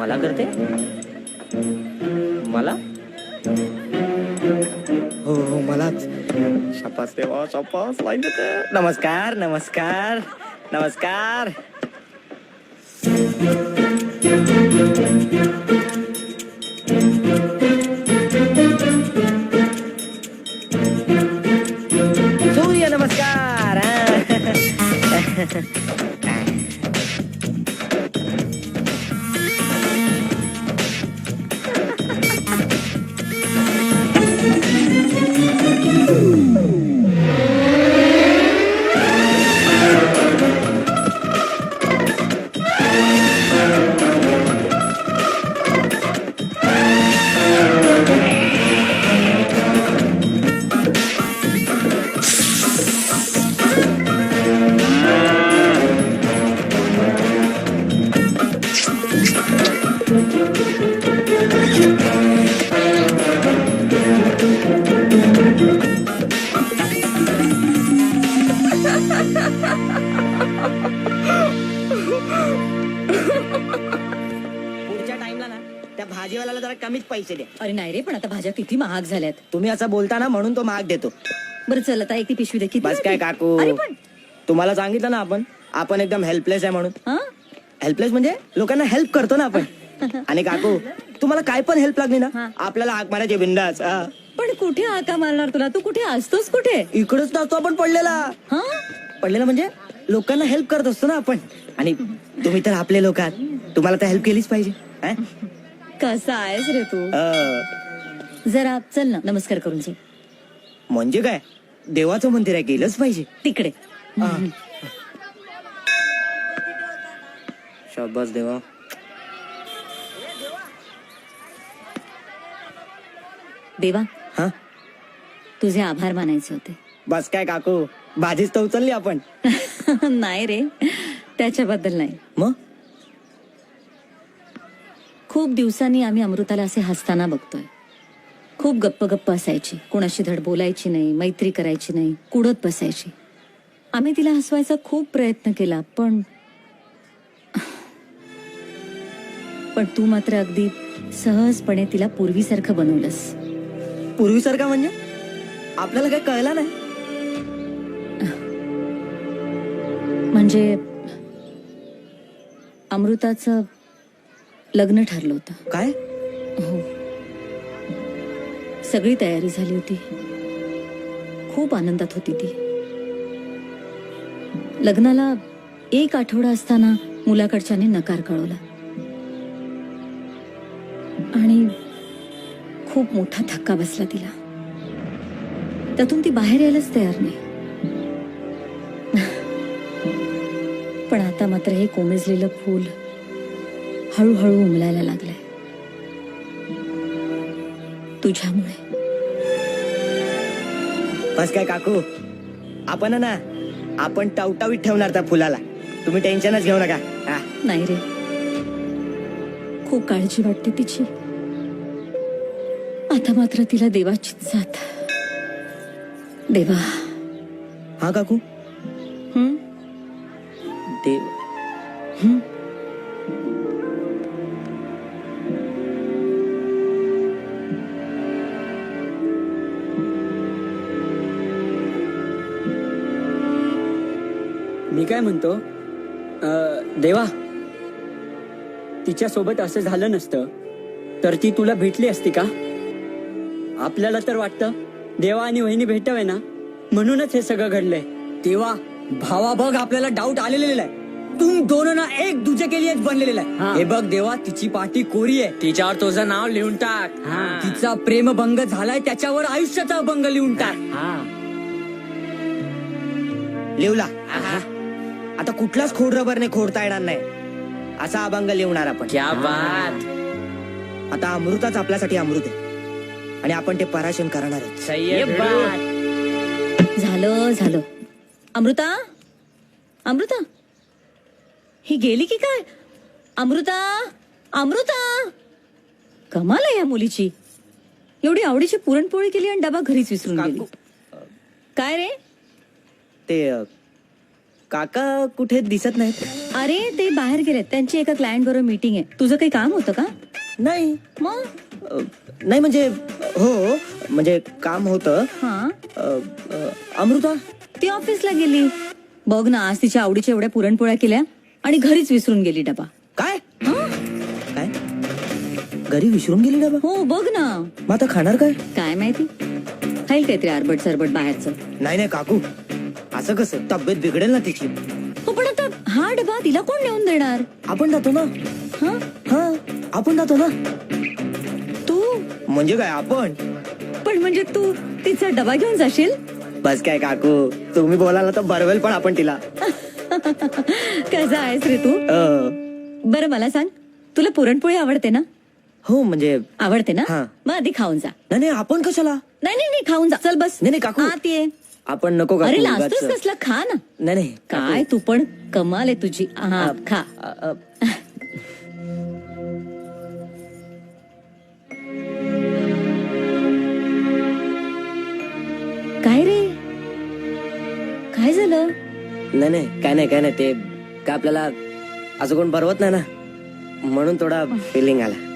मला करते मला हो हो मलाच शपास देवा शपास लाईन देते. नमस्कार नमस्कार नमस्कार. सूर्य नमस्कार. पुढच्या टाइमला ना त्या भाजीवाल्याला जरा कमीच पैसे द्या. अरे नाही रे, पण आता भाज्या किती महाग झाल्यात. तुम्ही असं बोलता ना म्हणून तो महाग देतो. बरं चल आता एक ती पिशवी दे. किती बस काय होती? काकू, अरे पण तुम्हाला सांगितलं ना आपण एकदम हेल्पलेस आहे म्हणून. हा? हेल्पलेस म्हणजे लोकांना हेल्प करतो ना आपण. आणि काकू तुम्हाला काय पण हेल्प लागली ना आपल्याला हाक मारायची बिंदास. पण कुठे आका मारणार तुला? तू कुठे असतोस? कुठे? इकडच नसतो आपण पडलेला. हा? पडलेला म्हणजे लोकांना हेल्प करत असतो ना आपण. आणि तुम्ही तर आपले लोक आहात, तुम्हाला तर हेल्प केलीच पाहिजे. कसा आहेस रे तू? जरा चल ना, नमस्कार करून चल. म्हणजे काय, देवाचं मंदिर आहे, गेलंच पाहिजे तिकडे. शाबास देवा. देवा, हा तुझे आभार मानायचे होते. बस काय काकू, भाजीच तर उचलली आपण. नाही रे, त्याच्याबद्दल नाही. मग खूप दिवसांनी आम्ही अमृताला असे हसताना बघतोय. खूप गप्प गप्प असायची, कोणाशी धड बोलायची नाही, मैत्री करायची नाही, कुडत बसायची. आम्ही तिला हसवायचा खूप प्रयत्न केला, पण तू मात्र अगदी सहजपणे तिला पूर्वीसारखं बनवलंस. पूर्वीसारखा म्हणजे आपल्याला काही कळलं नाही. म्हणजे अमृताचं लग्न ठरलं होतं. काय? हो, सगळी तयारी झाली होती. खूप आनंदात होती ती. लग्नाला 1 आठवडा असताना मुलाकडच्याने नकार कळवला आणि खूप मोठा धक्का बसला तिला. त्यातून ती बाहेर यायलाच तयार नाही. पण आता मात्र हे कोमेजलेलं फूल हळूहळू उमलायला लागलंय तुझ्यामुळे. बस काय काकू, आपण टवटवीत ठेवणार त्या फुलाला, तुम्ही टेन्शनच घेऊ नका. नाही रे, खूप काळजी वाटते तिची. आता मात्र तिला देवाचीच साथ. देवा. हा काकू. देव. मी काय म्हणतो, देवा, तिच्या सोबत असं झालं नसतं तर ती तुला भेटली असती का? आपल्याला तर वाटतं देवा आणि वहिनी भेटावे ना, म्हणूनच हे सगळं घडलंय. तेव्हा भावा बघ, आपल्याला डाऊट आलेला आहे. तुम दोनों ना एक दूजे के लिए बनलेला आहे. हे बघ देवा, तिची पाठी कोरी आहे, तिच्यावर तुझं नाव लिहून टाक. तिचा प्रेमभंग झालाय, त्याच्यावर आयुष्याचा भंग लिहून टाक. लिवला. आता कुठलाच खोड रबरने खोडता येणार नाही असा अभंग लिहणार आपण. क्या बात. आता अमृताच आपल्यासाठी अमृत आहे आणि आपण ते पराशण करणार आहोत. झालं. अमृता, अमृता ही गेली की काय? अमृता कमाल आहे या मुलीची. एवढी आवडीची पुरणपोळी केली आणि डबा घरीच विसरून गेली. काय रे? ते काका कुठे दिसत नाहीत? अरे ते बाहेर गेलेत, त्यांची एका क्लायंट बरोबर मीटिंग आहे. तुझं काही काम होतं का? नाही मग नाही म्हणजे हो म्हणजे काम होतं. हा, अमृता ती ऑफिसला गेली. बघ ना, आज तिच्या आवडीच्या एवढ्या पुरणपोळ्या केल्या आणि घरीच विसरून गेली डबा. काय हा? काय घरी विसरून गेली डबा? हो बघ ना. मग आता खाणार काय? काय माहिती, खाईल काहीतरी अरबट सरबट बाहेरचं. नाही नाही काकू, असं कसं? तब्येत बिघडेल ना तिची. हो पण आता हा डबा तिला कोण नेऊन देणार? आपण जातो ना. हा, हा आपण जातो ना. तू म्हणजे काय आपण? पण म्हणजे तू तिचा डबा घेऊन जाशील? बस काय काकू, तुम्ही बोलायला तर बरवेल पण आपण तिला. कसा आहेस रे तू? बरं मला सांग, तुला पुरणपोळी आवडते ना? हो म्हणजे आवडते ना? हा. मग आधी खाऊन जा. नाही नाही आपण कशाला? नाही नाही नाही, खाऊन जा. चल बस. नाही, नाही, काकू. आत ये. आपण नको काकू, अरे लाजतोस उगाच. कसला, खा ना. नाही नाही काकू. काय तू पण कमाल आहे तुझी. हा खा. काय रे, काय झालं? नाही नाही काय नाही काय नाही, ते काय आपल्याला असं कोण बरवत नाही ना, म्हणून थोडा फिलिंग आला.